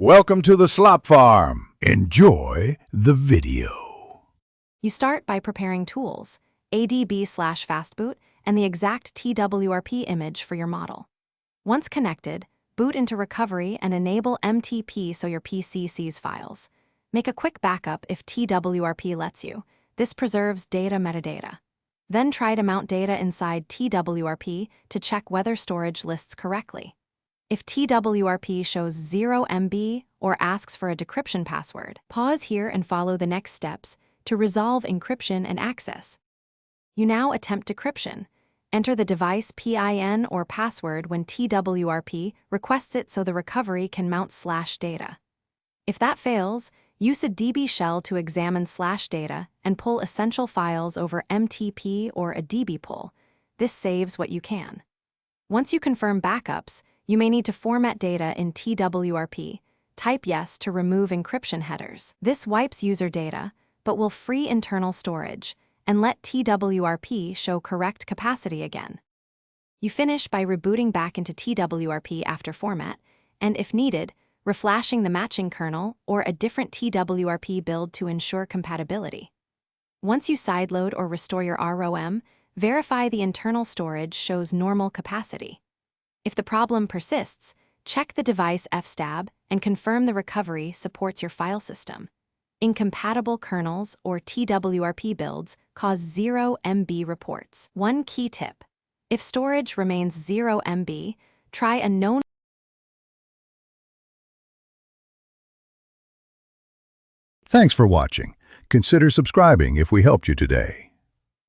Welcome to the Slop Farm. Enjoy the video. You start by preparing tools, ADB/fastboot, and the exact TWRP image for your model. Once connected, boot into recovery and enable MTP so your PC sees files. Make a quick backup if TWRP lets you. This preserves data metadata. Then try to mount data inside TWRP to check whether storage lists correctly. If TWRP shows 0 MB or asks for a decryption password, pause here and follow the next steps to resolve encryption and access. You now attempt decryption. Enter the device PIN or password when TWRP requests it so the recovery can mount /data. If that fails, use a DB shell to examine /data and pull essential files over MTP or a DB pull. This saves what you can. Once you confirm backups, you may need to format data in TWRP. Type yes to remove encryption headers. This wipes user data, but will free internal storage and let TWRP show correct capacity again. You finish by rebooting back into TWRP after format, and if needed, reflashing the matching kernel or a different TWRP build to ensure compatibility. Once you sideload or restore your ROM, verify the internal storage shows normal capacity. If the problem persists, check the device fstab and confirm the recovery supports your file system. Incompatible kernels or TWRP builds cause 0 MB reports. One key tip: if storage remains 0 MB, try a known. Thanks for watching. Consider subscribing if we helped you today.